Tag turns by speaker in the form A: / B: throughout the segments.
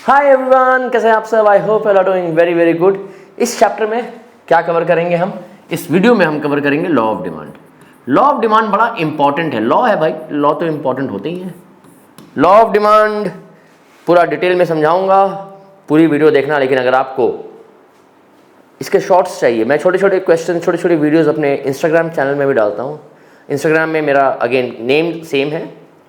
A: Hi everyone, कैसे हैं आप सब? I hope you are doing very very good. इस चैप्टर में क्या कवर करेंगे हम? इस वीडियो में हम कवर करेंगे law of demand. Law of demand बड़ा इंपॉर्टेंट है। लॉ है भाई, लॉ तो इंपॉर्टेंट होते ही हैं। लॉ ऑफ डिमांड पूरा डिटेल में समझाऊंगा, पूरी वीडियो देखना। लेकिन अगर आपको इसके शॉर्ट्स चाहिए, मैं छोटे छोटे क्वेश्चन, छोटे छोटे वीडियोज़ अपने इंस्टाग्राम चैनल में भी डालता हूँ। इंस्टाग्राम में मेरा अगेन नेम सेम है,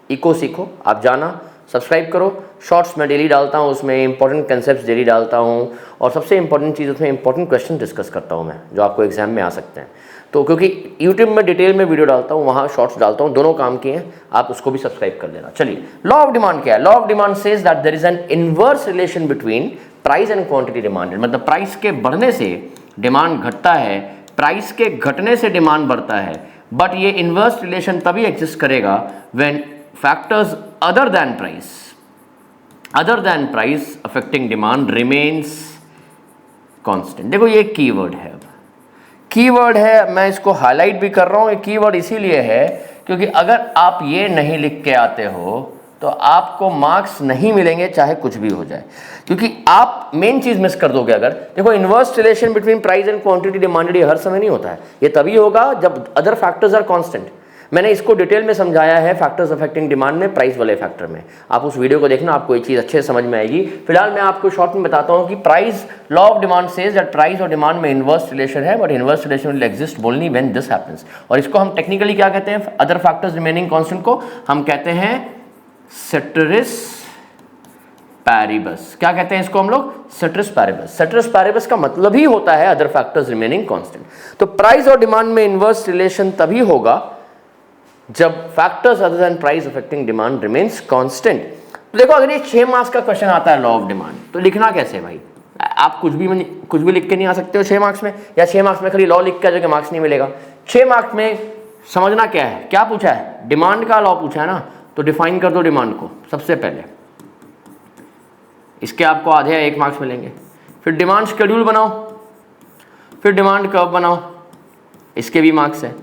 A: इको सीखो, आप जाना सब्सक्राइब करो। शॉर्ट्स में डेली डालता हूँ, उसमें इंपॉर्टेंट कंसेप्ट डेली डालता हूँ और सबसे इंपॉर्टेंट चीज़ उसमें इंपॉर्टेंट क्वेश्चन डिस्कस करता हूँ मैं, जो आपको एग्जाम में आ सकते हैं। तो क्योंकि यूट्यूब में डिटेल में वीडियो डालता हूँ, वहाँ शॉर्ट्स डालता हूँ, दोनों काम किए हैं, आप उसको भी सब्सक्राइब कर लेना। चलिए, लॉ ऑफ डिमांड क्या है? Law of demand says that there is an inverse relation between price and quantity demanded. मतलब प्राइस के बढ़ने से डिमांड घटता है, प्राइस के घटने से डिमांड बढ़ता है। बट ये इनवर्स रिलेशन तभी एग्जिस्ट करेगा when factors other than price affecting demand remains constant। देखो ये कीवर्ड है, अब कीवर्ड है, मैं इसको हाईलाइट भी कर रहा हूं। ये कीवर्ड इसीलिए है क्योंकि अगर आप ये नहीं लिख के आते हो तो आपको मार्क्स नहीं मिलेंगे, चाहे कुछ भी हो जाए, क्योंकि आप मेन चीज मिस कर दोगे। अगर देखो, inverse relation between price and quantity demanded ये हर समय नहीं होता है, ये तभी होगा जब अदर फैक्टर्स आर कांस्टेंट। मैंने इसको डिटेल में समझाया है फैक्टर्स अफेक्टिंग डिमांड में, प्राइस वाले फैक्टर में। आप उस वीडियो को देखना, आपको ये चीज़ अच्छे से समझ में आएगी। फिलहाल मैं आपको शॉर्ट में बताता हूँ कि price, law of demand says that price और डिमांड में इनवर्स रिलेशन है, but inverse relation will exist only when this happens. और इसको हम टेक्निकली क्या कहते हैं? अदर फैक्टर्स रिमेनिंग कांस्टेंट को हम कहते हैं सेटरिस पैरिबस। क्या कहते हैं इसको हम लोग? सेटरिस पैरिबस। सेटरिस पैरिबस का मतलब ही होता है अदर फैक्टर्स रिमेनिंग कांस्टेंट। तो प्राइस और डिमांड में इनवर्स रिलेशन तभी होगा जब factors other than price affecting demand remains constant. तो देखो, अगर ये 6 मार्क्स का क्वेश्चन आता है लॉ ऑफ डिमांड, तो लिखना कैसे भाई? आप कुछ भी लिख के नहीं आ सकते हो 6 मार्क्स में, या 6 मार्क्स में खाली लॉ लिख के आ जाओगे, मार्क्स नहीं मिलेगा। 6 मार्क्स में समझना क्या है, क्या पूछा है? डिमांड का लॉ पूछा है ना, तो डिफाइन कर दो डिमांड को सबसे पहले। इसके आपको आधे या 1 मार्क्स मिलेंगे। फिर डिमांड शेड्यूल बनाओ, फिर डिमांड कर्व बनाओ, इसके भी मार्क्स है।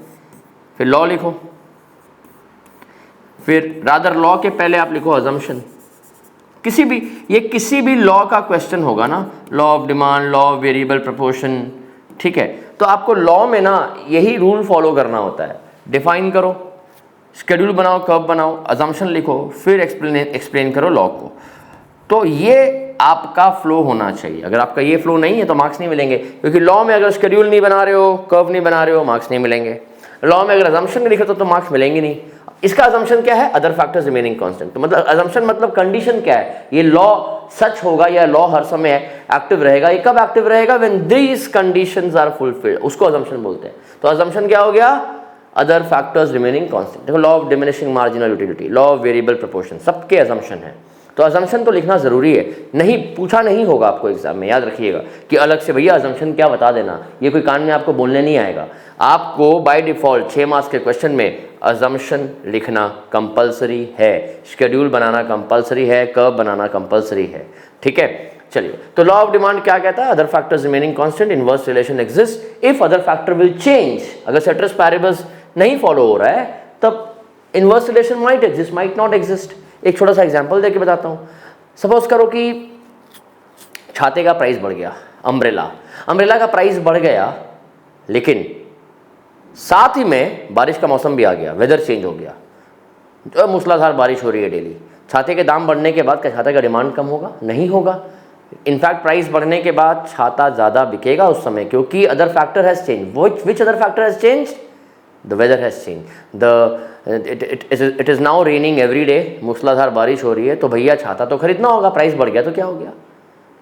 A: फिर लॉ लिखो, फिर रादर लॉ के पहले आप लिखो अजम्पशन। किसी भी लॉ का क्वेश्चन होगा ना, law of demand, law of variable proportion, ठीक है, तो आपको लॉ में ना यही रूल फॉलो करना होता है। डिफाइन करो, शेड्यूल बनाओ, कर्व बनाओ, अजम्पशन लिखो, फिर एक्सप्लेन करो लॉ को। तो ये आपका फ्लो होना चाहिए। अगर आपका ये फ्लो नहीं है तो मार्क्स नहीं मिलेंगे, क्योंकि लॉ में अगर शेड्यूल नहीं बना रहे हो, कर्व नहीं बना रहे हो, मार्क्स नहीं मिलेंगे। लॉ में अगर अजम्पशन नहीं लिखे तो मार्क्स मिलेंगे नहीं। इसका अजम्पशन क्या है? Other factors remaining constant. तो मतलब अजम्पशन मतलब कंडीशन क्या है? ये लॉ सच होगा या लॉ हर समय एक्टिव रहेगा? ये कब एक्टिव रहेगा? When these conditions are fulfilled, उसको अजम्पशन बोलते हैं। तो अजम्पशन क्या हो गया? Other factors remaining constant. देखो, law of diminishing marginal utility, law of variable proportion, सबके अजम्पशन है। तो अजम्पशन तो लिखना जरूरी है, नहीं पूछा नहीं होगा आपको एग्जाम में, याद रखिएगा कि अलग से भैया अजम्पशन क्या बता देना, ये कोई कान में आपको बोलने नहीं आएगा। आपको बाय डिफॉल्ट 6 मार्क्स के क्वेश्चन में अजम्पशन लिखना कंपलसरी है, शेड्यूल बनाना कंपलसरी है, कर्व बनाना कंपलसरी है, ठीक है। चलिए, तो लॉ ऑफ डिमांड क्या कहता है? Other factors remaining constant, inverse relation exist if other factor will change. अगर सेटरिस पैरिबस नहीं फॉलो हो रहा है तब inverse relation might exist, might not exist. एक छोटा सा एग्जांपल देके बताता हूँ। सपोज करो कि छाते का प्राइस बढ़ गया, अम्ब्रेला का प्राइस बढ़ गया, लेकिन साथ ही में बारिश का मौसम भी आ गया, वेदर चेंज हो गया, जो मूसलाधार बारिश हो रही है डेली। छाते के दाम बढ़ने के बाद क्या छाते का डिमांड कम होगा? नहीं होगा। इनफैक्ट प्राइस बढ़ने के बाद छाता ज़्यादा बिकेगा उस समय, क्योंकि other factor has change. Which other factor has change? The weather has change. It is now raining every day, मूसलाधार बारिश हो रही है, तो भैया छाता तो खरीदना होगा। प्राइस बढ़ गया तो क्या हो गया,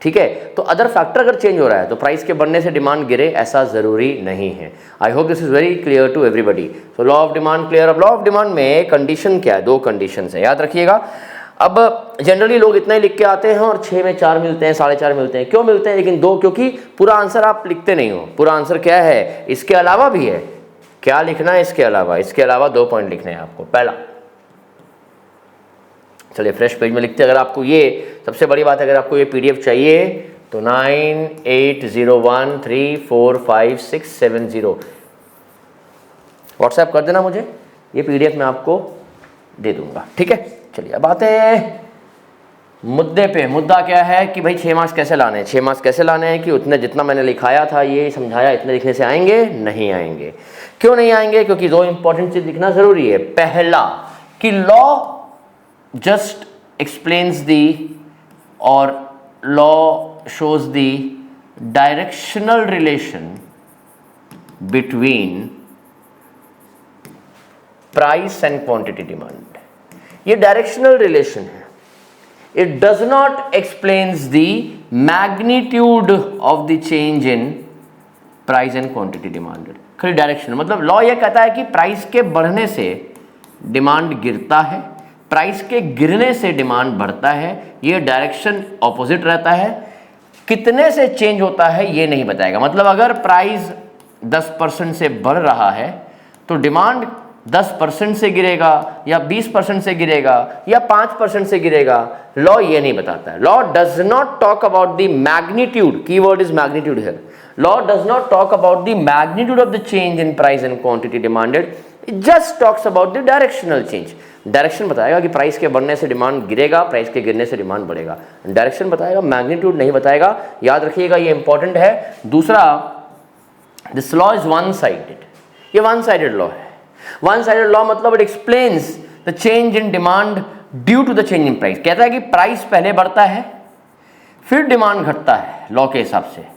A: ठीक है। तो अदर फैक्टर अगर चेंज हो रहा है तो प्राइस के बढ़ने से डिमांड गिरे, ऐसा जरूरी नहीं है। I hope this is very clear to everybody. So law of demand clear. अब लॉ ऑफ डिमांड में कंडीशन क्या है? 2 कंडीशन है, याद रखिएगा। अब जनरली लोग इतना ही लिख के आते हैं और 6 में 4 मिलते हैं, 4.5 मिलते हैं। क्यों मिलते हैं लेकिन 2? क्योंकि पूरा आंसर आप लिखते नहीं हो। पूरा आंसर क्या है? इसके अलावा भी है। क्या लिखना है इसके अलावा? इसके अलावा 2 पॉइंट लिखने हैं आपको। पहला, चलिए फ्रेश पेज में लिखते हैं। अगर आपको ये, सबसे बड़ी बात है, अगर आपको ये पीडीएफ चाहिए तो 9801345670 व्हाट्सएप कर देना मुझे, ये पीडीएफ मैं आपको दे दूंगा, ठीक है। चलिए अब आते हैं मुद्दे पे, मुद्दा क्या है कि भाई 6 मार्क्स कैसे लाने हैं, 6 मार्क्स कैसे लाने हैं कि उतने जितना मैंने लिखाया था ये समझाया इतने लिखने से आएंगे, नहीं आएंगे। क्यों नहीं आएंगे? क्योंकि दो इंपॉर्टेंट चीज लिखना जरूरी है। पहला कि लॉ जस्ट एक्सप्लेन्स दी और law shows the directional relation between price and quantity demand. ये डायरेक्शनल रिलेशन है, it does not explains the magnitude of the change in price and quantity demanded. खाली डायरेक्शन, मतलब लॉ ये कहता है कि price के बढ़ने से डिमांड गिरता है, प्राइस के गिरने से डिमांड बढ़ता है। ये डायरेक्शन ऑपोजिट रहता है। कितने से चेंज होता है ये नहीं बताएगा। मतलब अगर प्राइस 10% से बढ़ रहा है तो डिमांड 10% से गिरेगा या 20% से गिरेगा या 5% से गिरेगा, लॉ ये नहीं बताता है। Law does not talk about the magnitude, keyword is magnitude here. Law does not talk about the magnitude of the change in price and quantity demanded, it just talks about the directional change. Direction बताएगा कि price के बढ़ने से demand गिरेगा, price के गिरने से demand बढ़ेगा। डायरेक्शन बताएगा, मैग्नीट्यूड नहीं बताएगा। याद रखिएगा, ये इंपॉर्टेंट है। दूसरा, this law is one sided. ये वन साइडेड लॉ है। वन साइडेड लॉ मतलब it explains the change in demand due to the change in price. कहता है कि प्राइस पहले बढ़ता है फिर डिमांड घटता है लॉ के हिसाब से।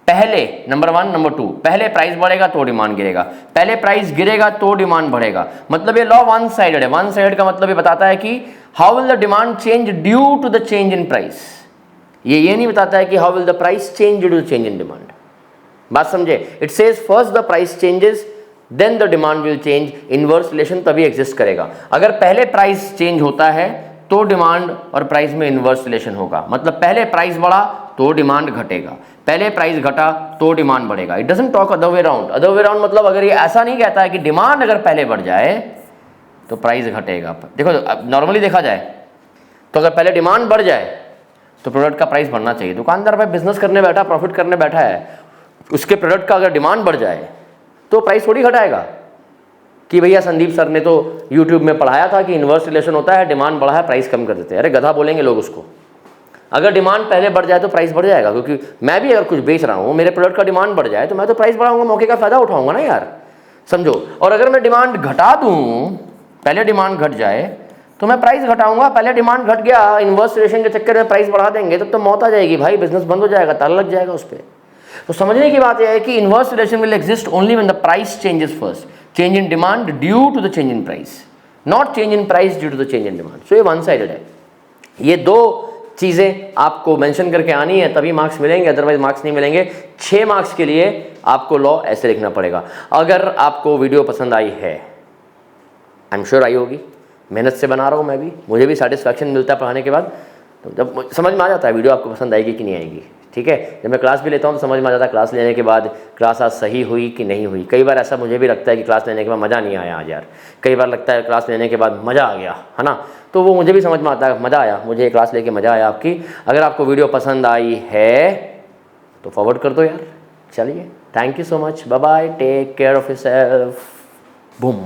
A: पहले नंबर 1, नंबर 2, पहले प्राइस बढ़ेगा तो डिमांड गिरेगा, पहले प्राइस गिरेगा तो डिमांड बढ़ेगा। मतलब ये लॉ वन साइडेड है। वन साइडेड का मतलब ये बताता है कि how will the demand change due to the change in price. ये नहीं बताता है कि how will the price change due to the change in demand. बात समझे? It says first the price changes then the demand will change. Inverse relation तभी exist करेगा। अगर पहले प्राइस चेंज होता है तो डिमांड और प्राइस में इनवर्स रिलेशन होगा। मतलब पहले प्राइस बढ़ा तो डिमांड घटेगा, पहले प्राइस घटा तो डिमांड बढ़ेगा। It doesn't talk other way round. Other way round मतलब अगर ये ऐसा नहीं कहता है कि डिमांड अगर पहले बढ़ जाए तो प्राइस घटेगा। देखो नॉर्मली देखा जाए तो अगर पहले डिमांड बढ़ जाए तो प्रोडक्ट का प्राइस बढ़ना चाहिए। दुकानदार भाई बिजनेस करने बैठा, प्रॉफिट करने बैठा है, उसके प्रोडक्ट का अगर डिमांड बढ़ जाए तो प्राइस थोड़ी घटाएगा कि भैया संदीप सर ने तो यूट्यूब में पढ़ाया था कि इनवर्स रिलेशन होता है, डिमांड बढ़ा है प्राइस कम कर देते हैं। अरे गधा बोलेंगे लोग उसको। अगर डिमांड पहले बढ़ जाए तो प्राइस बढ़ जाएगा, क्योंकि मैं भी अगर कुछ बेच रहा हूँ, मेरे प्रोडक्ट का डिमांड बढ़ जाए तो मैं तो प्राइस बढ़ाऊंगा, मौके का फायदा उठाऊंगा ना यार, समझो। और अगर मैं डिमांड घटा दूँ, पहले डिमांड घट जाए तो मैं प्राइस घटाऊंगा, पहले डिमांड घट गया, इनवर्स रिलेशन के चक्कर में प्राइस बढ़ा देंगे तब तो मौत आ जाएगी भाई, बिजनेस बंद हो जाएगा, ताला लग जाएगा उस पर। तो समझने की बात यह है कि inverse relation will exist only when the price changes first, change in demand due to the change in price, not change in price due to the change in demand. So ये वन साइडेड है। ये दो चीज़ें आपको mention करके आनी है तभी मार्क्स मिलेंगे, अदरवाइज मार्क्स नहीं मिलेंगे। 6 मार्क्स के लिए आपको लॉ ऐसे लिखना पड़ेगा। अगर आपको वीडियो पसंद आई है, आई एम श्योर आई होगी, मेहनत से बना रहा हूँ मैं भी, मुझे भी सेटिस्फैक्शन मिलता है पढ़ाने के बाद। तो जब समझ में आ जाता है वीडियो आपको पसंद आएगी कि नहीं आएगी, ठीक है। जब मैं क्लास भी लेता हूँ तो समझ में आ जाता है क्लास लेने के बाद क्लास आज सही हुई कि नहीं हुई। कई बार ऐसा मुझे भी लगता है कि क्लास लेने के बाद मज़ा नहीं आया आज यार, कई बार लगता है क्लास लेने के बाद मज़ा आ गया, है ना। तो वो मुझे भी समझ में आता है, मज़ा आया, मुझे ये क्लास लेके मज़ा आया आपकी। अगर आपको वीडियो पसंद आई है तो फॉरवर्ड कर दो यार। चलिए, thank you so much, bye bye, take care of yourself, boom.